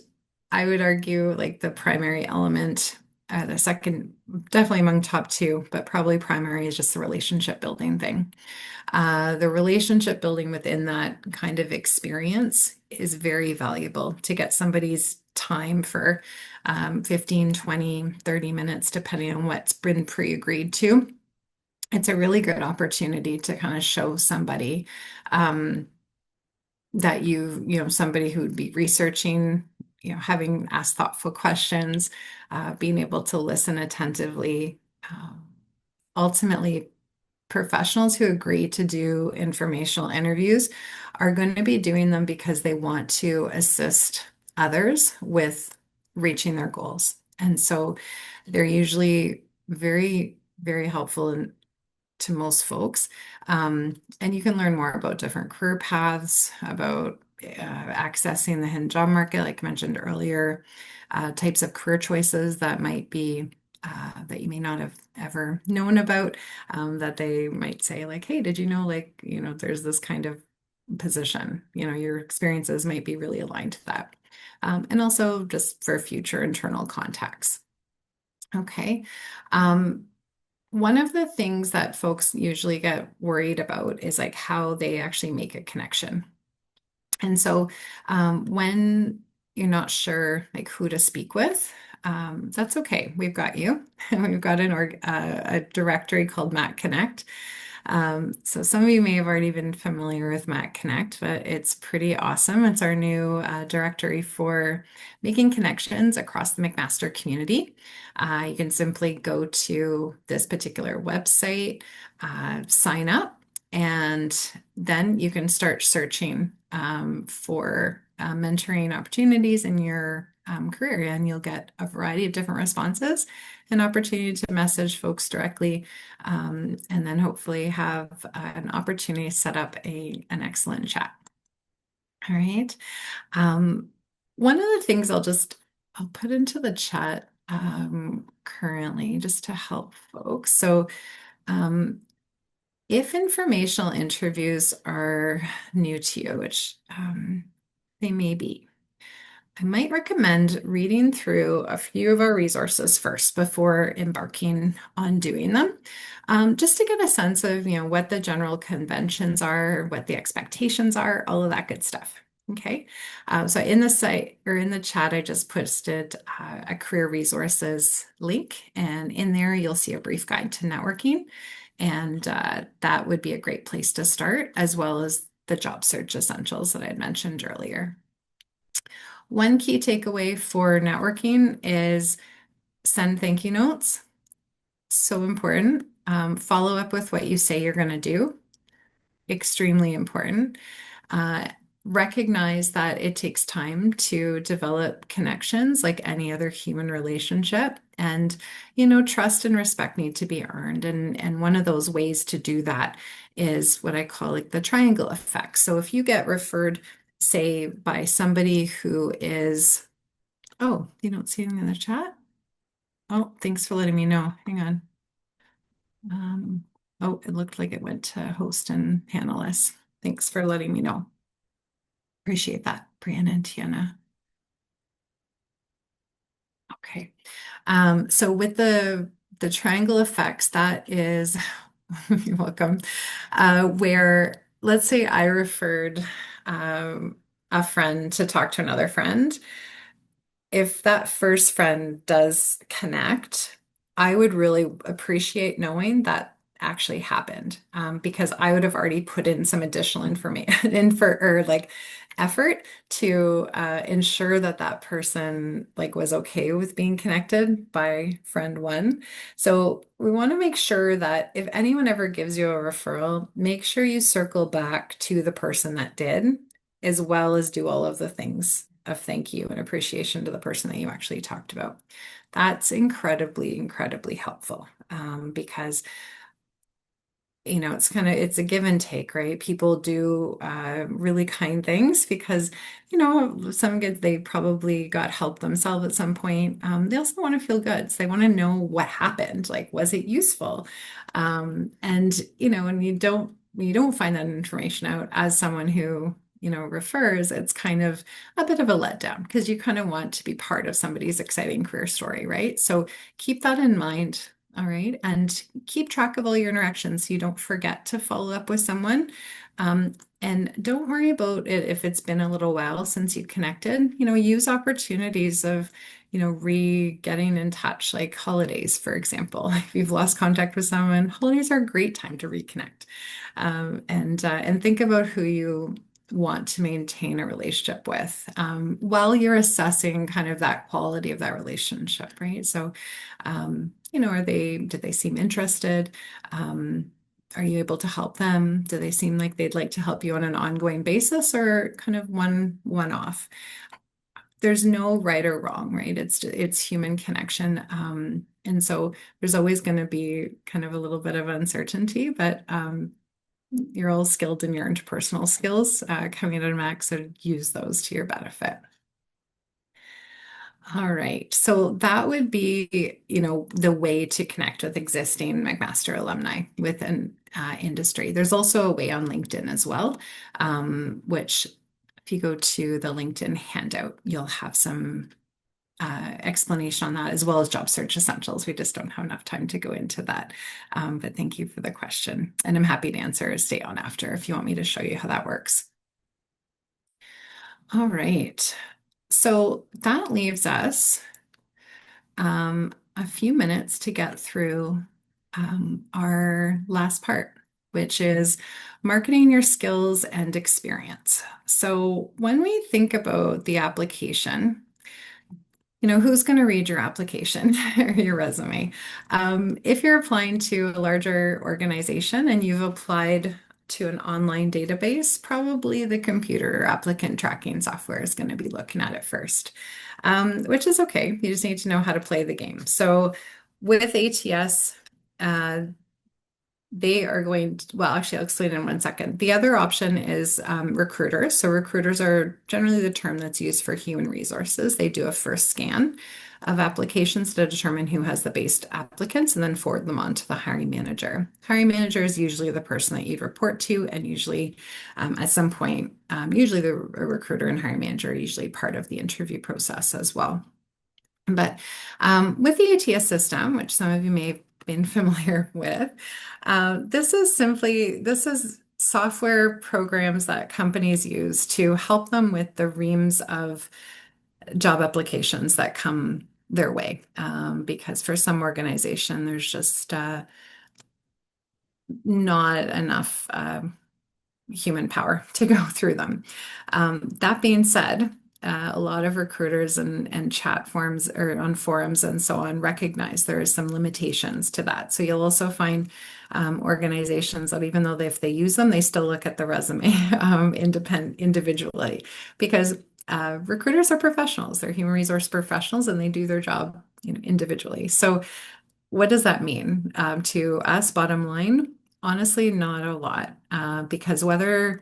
I would argue like the primary element, the second, definitely among top two, but probably primary is just the relationship building thing. The relationship building within that kind of experience is very valuable to get somebody's time for 15, 20, 30 minutes, depending on what's been pre-agreed to. It's a really good opportunity to kind of show somebody that somebody who would be researching, having asked thoughtful questions, being able to listen attentively. Ultimately, professionals who agree to do informational interviews are going to be doing them because they want to assist others with reaching their goals. And so they're usually very, very helpful to most folks. And you can learn more about different career paths, about accessing the hidden job market, like I mentioned earlier, types of career choices that might be that you may not have ever known about, that they might say, like, hey, did you know, like, there's this kind of position, your experiences might be really aligned to that. And also just for future internal contacts. Okay. Um, One of the things that folks usually get worried about is like how they actually make a connection. And so when you're not sure like who to speak with, that's okay. We've got you. We've got a directory called Mac Connect. So some of you may have already been familiar with Mac Connect, but it's pretty awesome. It's our new directory for making connections across the McMaster community. You can simply go to this particular website, sign up, and then you can start searching for mentoring opportunities in your career, and you'll get a variety of different responses, an opportunity to message folks directly, and then hopefully have an opportunity to set up an excellent chat. All right. Um, One of the things I'll put into the chat currently just to help folks. So um, if informational interviews are new to you, which they may be, I might recommend reading through a few of our resources first before embarking on doing them, just to get a sense of, what the general conventions are, what the expectations are, all of that good stuff. Okay. So in the site or in the chat, I just posted a career resources link, and in there you'll see a brief guide to networking. And that would be a great place to start, as well as the job search essentials that I had mentioned earlier. One key takeaway for networking is send thank you notes. So important. Follow up with what you say you're going to do. Extremely important. Uh, Recognize that it takes time to develop connections like any other human relationship. And, trust and respect need to be earned. And one of those ways to do that is what I call like the triangle effect. So if you get referred, say, by somebody who is, oh, you don't see anything in the chat? Oh, thanks for letting me know. Hang on. Um, oh, it looked like it went to host and panelists. Thanks for letting me know. Appreciate that, Brianna and Tiana. Okay. So with the triangle effects, that is, you're welcome. Where let's say I referred a friend to talk to another friend. If that first friend does connect, I would really appreciate knowing that actually happened, because I would have already put in some additional information in for or like effort to ensure that that person like was okay with being connected by friend one. So we want to make sure that if anyone ever gives you a referral, make sure you circle back to the person that did, as well as do all of the things of thank you and appreciation to the person that you actually talked about. That's incredibly, incredibly helpful, because it's a give and take, right? People do really kind things because, some kids, they probably got help themselves at some point. They also want to feel good. So they want to know what happened. Like, was it useful? And, when you don't find that information out as someone who, refers, it's kind of a bit of a letdown because you kind of want to be part of somebody's exciting career story, right? So keep that in mind. All right. And keep track of all your interactions so you don't forget to follow up with someone. And don't worry about it if it's been a little while since you connected. Use opportunities of, getting in touch, like holidays, for example. If you've lost contact with someone, holidays are a great time to reconnect. And think about who you want to maintain a relationship with, while you're assessing kind of that quality of that relationship, right? So, did they seem interested? Are you able to help them? Do they seem like they'd like to help you on an ongoing basis or kind of one off? there's no right or wrong, right? It's human connection. And so there's always going to be kind of a little bit of uncertainty, but you're all skilled in your interpersonal skills coming out of Mac, so use those to your benefit. All right. So that would be, the way to connect with existing McMaster alumni with an industry. There's also a way on LinkedIn as well, which if you go to the LinkedIn handout, you'll have some explanation on that as well as job search essentials. We just don't have enough time to go into that. But thank you for the question. And I'm happy to answer, stay on after if you want me to show you how that works. All right. So that leaves us a few minutes to get through our last part, which is marketing your skills and experience. So when we think about the application, who's going to read your application or your resume? If you're applying to a larger organization and you've applied to an online database, probably the computer applicant tracking software is going to be looking at it first, which is okay. You just need to know how to play the game. So with ATS, they are going to, well, actually, I'll explain in 1 second. The other option is recruiters. So recruiters are generally the term that's used for human resources. They do a first scan of applications to determine who has the best applicants and then forward them on to the hiring manager. Hiring manager is usually the person that you'd report to, and usually at some point, usually the recruiter and hiring manager are usually part of the interview process as well. But with the ATS system, which some of you may have been familiar with, this is software programs that companies use to help them with the reams of job applications that come their way. Because for some organization, there's just not enough human power to go through them. That being said, a lot of recruiters and chat forums or on forums and so on recognize there are some limitations to that. So you'll also find organizations that even though if they use them, they still look at the resume individually because recruiters are professionals. They're human resource professionals and they do their job, individually. So what does that mean to us? Bottom line, honestly, not a lot, because whether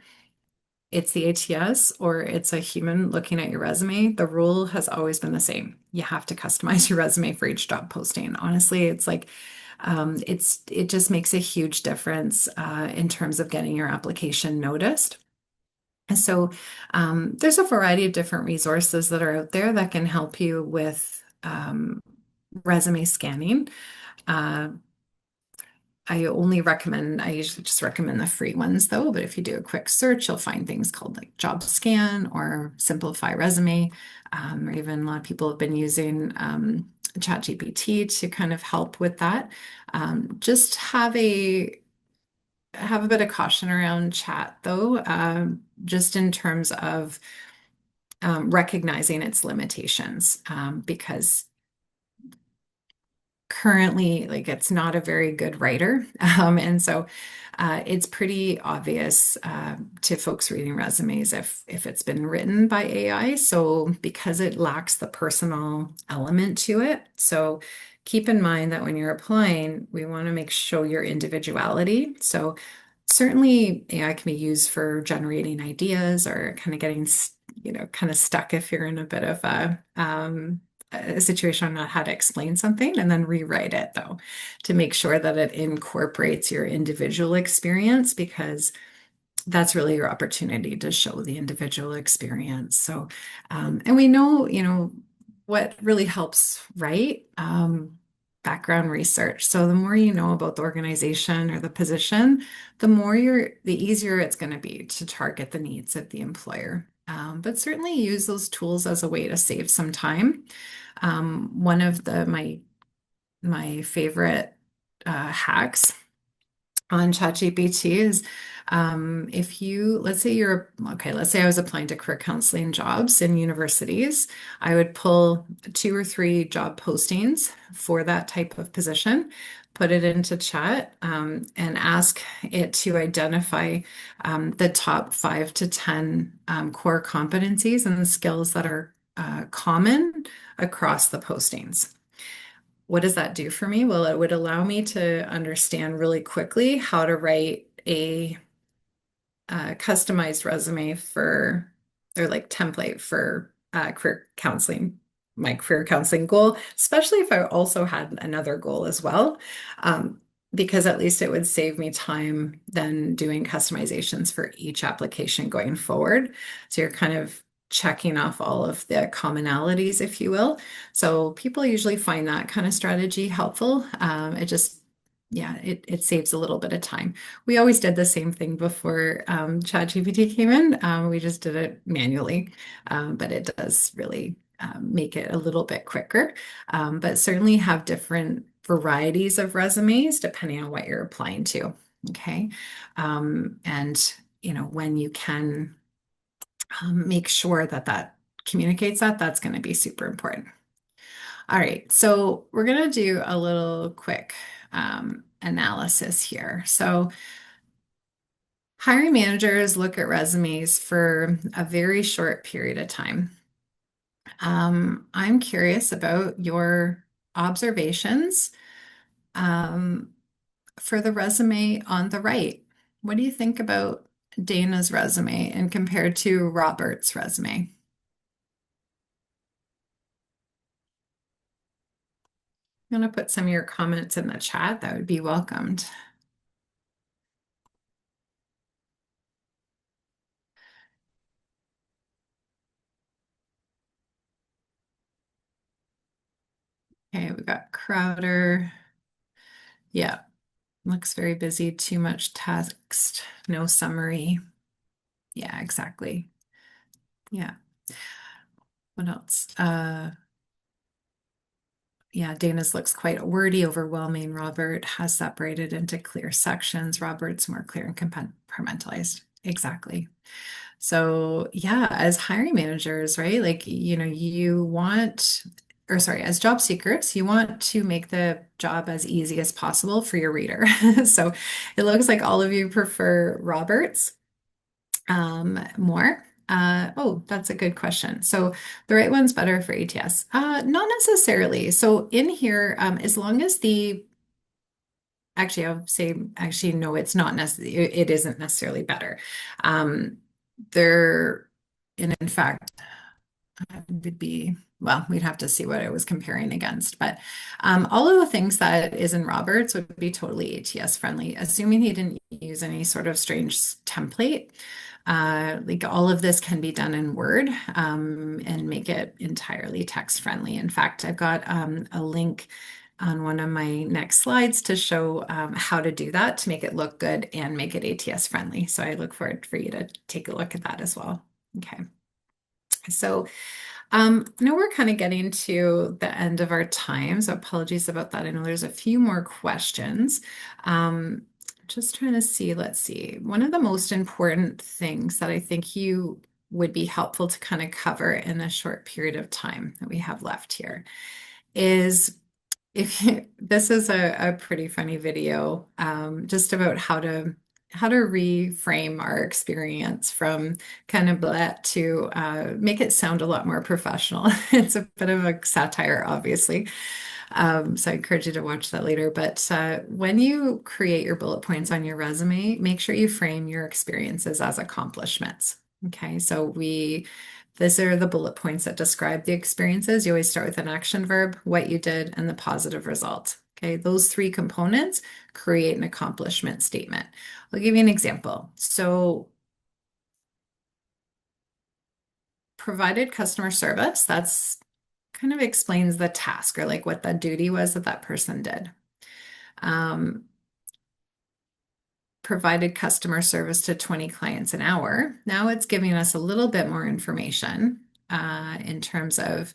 it's the ATS or it's a human looking at your resume, the rule has always been the same. You have to customize your resume for each job posting. Honestly, it's like it just makes a huge difference in terms of getting your application noticed. So there's a variety of different resources that are out there that can help you with resume scanning. Uh, I usually just recommend the free ones though, but if you do a quick search, you'll find things called like Job Scan or Simplify Resume, or even a lot of people have been using ChatGPT to kind of help with that. Just have a bit of caution around chat though, just in terms of recognizing its limitations, because currently like it's not a very good writer. And so it's pretty obvious to folks reading resumes if it's been written by AI. So because it lacks the personal element to it. So keep in mind that when you're applying, we want to make sure your individuality. So certainly AI can be used for generating ideas or kind of getting, kind of stuck if you're in a bit of a situation on not how to explain something and then rewrite it though to make sure that it incorporates your individual experience because that's really your opportunity to show the individual experience. So, and we know, what really helps, right? Background research. So the more you know about the organization or the position, the easier it's going to be to target the needs of the employer. But certainly use those tools as a way to save some time. One of my favorite hacks on ChatGPT is let's say I was applying to career counseling jobs in universities, I would pull 2 or 3 job postings for that type of position, put it into chat, and ask it to identify the top 5 to 10 core competencies and skills that are common across the postings. What does that do for me? Well, it would allow me to understand really quickly how to write a customized resume for, or like template for career counseling, my career counseling goal, especially if I also had another goal as well, um, because at least it would save me time than doing customizations for each application going forward. So you're kind of checking off all of the commonalities, if you will. So people usually find that kind of strategy helpful. It just, yeah, it saves a little bit of time. We always did the same thing before ChatGPT came in. We just did it manually, but it does really make it a little bit quicker. But certainly have different varieties of resumes depending on what you're applying to. Okay. And, when you can make sure that that communicates that, that's going to be super important. All right. So we're going to do a little quick analysis here. So, hiring managers look at resumes for a very short period of time. I'm curious about your observations um, for the resume on the right. What do you think about Dana's resume and compared to Robert's resume? I'm going to put some of your comments in the chat. That would be welcomed. Okay, we got Crowder. Yeah, looks very busy. Too much text, no summary. Yeah, exactly. Yeah. What else? Yeah, Dana's looks quite wordy, overwhelming. Robert has separated into clear sections. Robert's more clear and compartmentalized. Exactly. So, yeah, as hiring managers, right? Like, you want, or sorry, as job seekers, you want to make the job as easy as possible for your reader. So it looks like all of you prefer Roberts more. Oh, that's a good question. So the right one's better for ATS. Not necessarily. So in here, as long as actually, I would say, actually, no, it's not necessarily, it isn't necessarily better. Um, there, and in fact, would be, well, we'd have to see what it was comparing against. But all of the things that is in Roberts would be totally ATS friendly, assuming he didn't use any sort of strange template. Like all of this can be done in Word and make it entirely text friendly. In fact, I've got a link on one of my next slides to show how to do that to make it look good and make it ATS friendly. So I look forward for you to take a look at that as well. Okay. So I know we're kind of getting to the end of our time, so apologies about that. I know there's a few more questions. Um, just trying to see, let's see. One of the most important things that I think you would be helpful to kind of cover in a short period of time that we have left here is if this is a pretty funny video just about how to reframe our experience from kind of blah to make it sound a lot more professional. It's a bit of a satire, obviously. So I encourage you to watch that later. But when you create your bullet points on your resume, make sure you frame your experiences as accomplishments. Okay, so these are the bullet points that describe the experiences. You always start with an action verb, what you did, and the positive result. Okay, those three components create an accomplishment statement. I'll give you an example. So, provided customer service, that's kind of explains the task or like what the duty was that that person did. Um, provided customer service to 20 clients an hour. Now it's giving us a little bit more information in terms of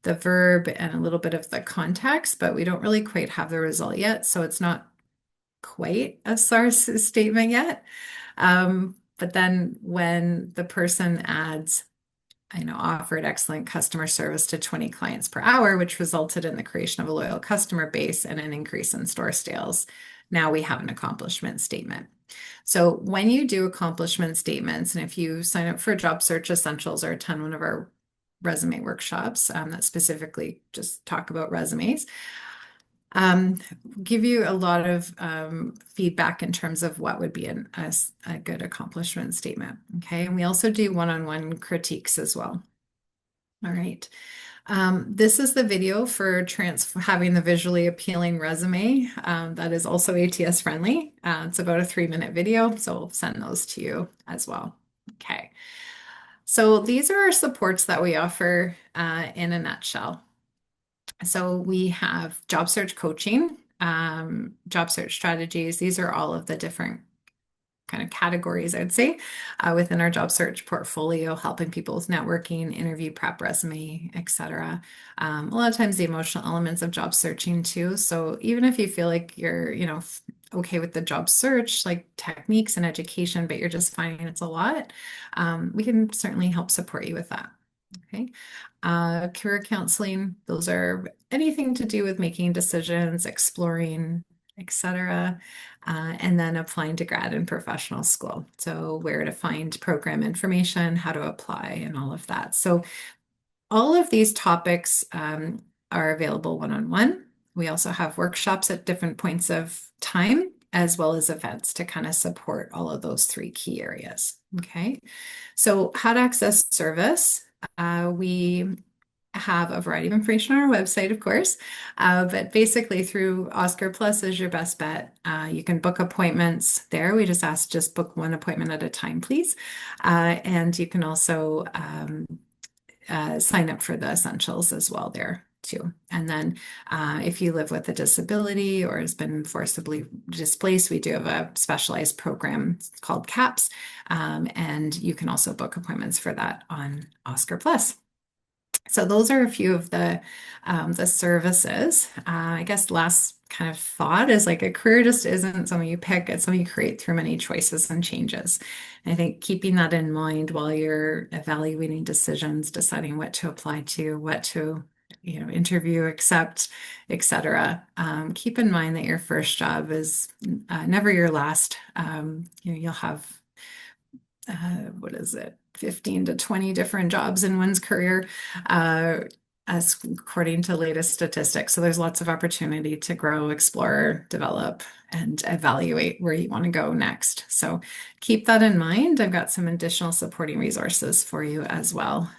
the verb and a little bit of the context, but we don't really quite have the result yet. So it's not quite a source statement yet. But then when the person adds, offered excellent customer service to 20 clients per hour, which resulted in the creation of a loyal customer base and an increase in store sales. Now we have an accomplishment statement. So when you do accomplishment statements, and if you sign up for Job Search Essentials or attend one of our resume workshops that specifically just talk about resumes. Um, give you a lot of feedback in terms of what would be a good accomplishment statement. Okay. And we also do one-on-one critiques as well. All right. This is the video for having the visually appealing resume that is also ATS friendly. It's about a 3-minute video, so we'll send those to you as well. Okay. So these are our supports that we offer in a nutshell. So we have job search coaching, job search strategies. These are all of the different kind of categories, I'd say, within our job search portfolio, helping people with networking, interview prep, resume, etc. A lot of times the emotional elements of job searching too. So even if you feel like you're, okay with the job search, like techniques and education, but you're just finding it's a lot, we can certainly help support you with that. Okay. Career counseling, those are anything to do with making decisions, exploring, etc. And then applying to grad and professional school. So where to find program information, how to apply, and all of that. So all of these topics are available one-on-one. We also have workshops at different points of time, as well as events to kind of support all of those 3 key areas. Okay. So how to access service. We have a variety of information on our website, of course, but basically through Oscar Plus is your best bet. You can book appointments there. We just book 1 appointment at a time, please. And you can also sign up for the essentials as well there too. And then if you live with a disability or has been forcibly displaced, we do have a specialized program called CAPS. And you can also book appointments for that on Oscar Plus. So those are a few of the services. I guess last kind of thought is like a career just isn't something you pick, it's something you create through many choices and changes. And I think keeping that in mind while you're evaluating decisions, deciding what to apply to, what to interview, accept, etc. Keep in mind that your first job is never your last. You'll have what is it, 15 to 20 different jobs in one's career, as according to latest statistics. So there's lots of opportunity to grow, explore, develop, and evaluate where you want to go next. So keep that in mind. I've got some additional supporting resources for you as well.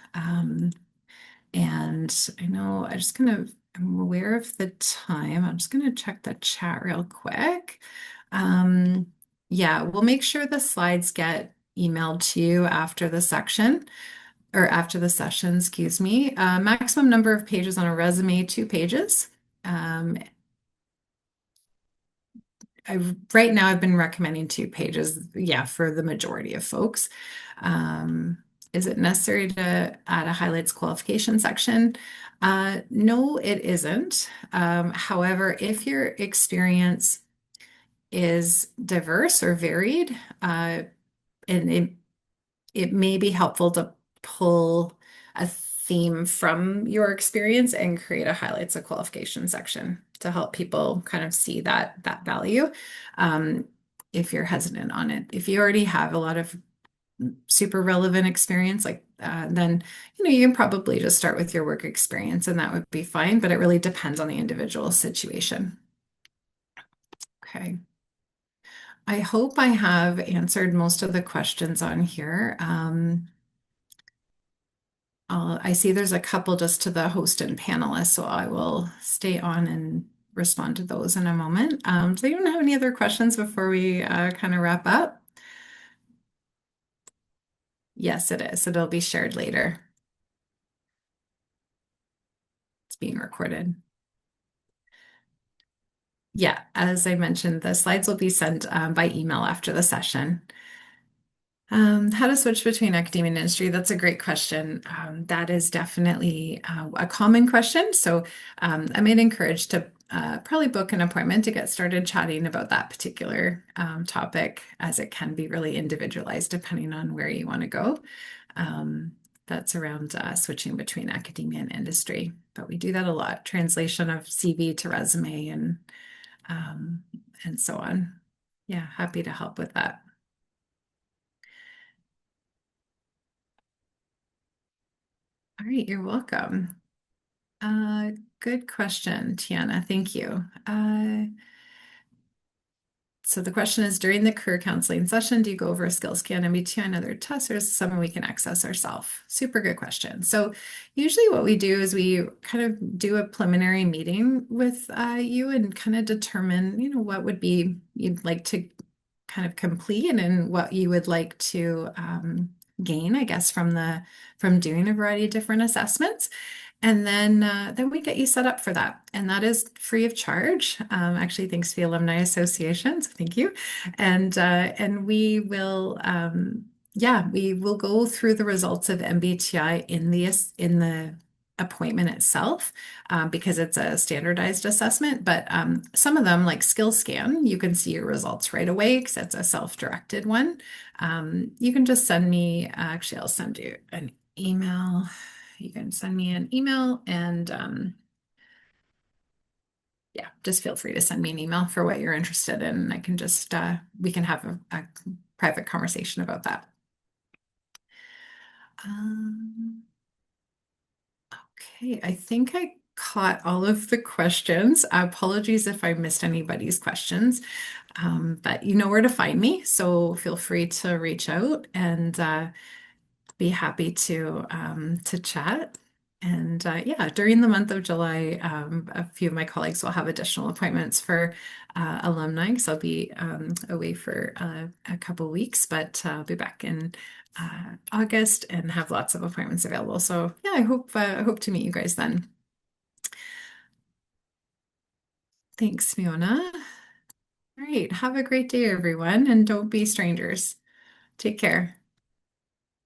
And I know I'm aware of the time. I'm just going to check the chat real quick. Yeah, we'll make sure the slides get emailed to you after the section or after the session, excuse me. Maximum number of pages on a resume, 2 pages. Right now I've been recommending 2 pages, yeah, for the majority of folks. Is it necessary to add a highlights qualification section? No, it isn't. However, if your experience is diverse or varied, and it may be helpful to pull a theme from your experience and create a highlights of qualification section to help people kind of see that value. If you're hesitant on it, if you already have a lot of super relevant experience, then you can probably just start with your work experience and that would be fine, but it really depends on the individual situation. Okay. I hope I have answered most of the questions on here. I see there's a couple just to the host and panelists, so I will stay on and respond to those in a moment. Do you have any other questions before we kind of wrap up? Yes, it is. It'll be shared later. It's being recorded. Yeah, as I mentioned, the slides will be sent by email after the session. How to switch between academia and industry? That's a great question. That is definitely a common question. So I might encourage to probably book an appointment to get started chatting about that particular topic, as it can be really individualized depending on where you want to go. That's around switching between academia and industry. But we do that a lot, translation of CV to resume and so on. Yeah, happy to help with that. All right, you're welcome. Uh, Good question, Tiana. Thank you. So the question is, during the career counseling session, do you go over a skill scan, MBTI, and other tests, or is it something we can access ourselves? Super good question. So usually what we do is we kind of do a preliminary meeting with you and kind of determine, what would be you'd like to kind of complete and what you would like to gain, I guess, from doing a variety of different assessments. And then we get you set up for that. And that is free of charge. Actually, thanks to the Alumni Association. So thank you. And we will, yeah, we will go through the results of MBTI in the appointment itself, because it's a standardized assessment. But some of them, like Skill Scan, you can see your results right away because it's a self-directed one. You can just send me, actually, I'll send you an email. You can send me an email and yeah, just feel free to send me an email for what you're interested in. I can just, we can have a private conversation about that. Um, okay, I think I caught all of the questions. Apologies if I missed anybody's questions, but you know where to find me, so feel free to reach out and be happy to chat. And yeah, during the month of July, a few of my colleagues will have additional appointments for alumni because I'll be away for a couple weeks, but I'll be back in August and have lots of appointments available. So yeah, I hope to meet you guys then. Thanks, Fiona. All right, have a great day, everyone, and don't be strangers. Take care.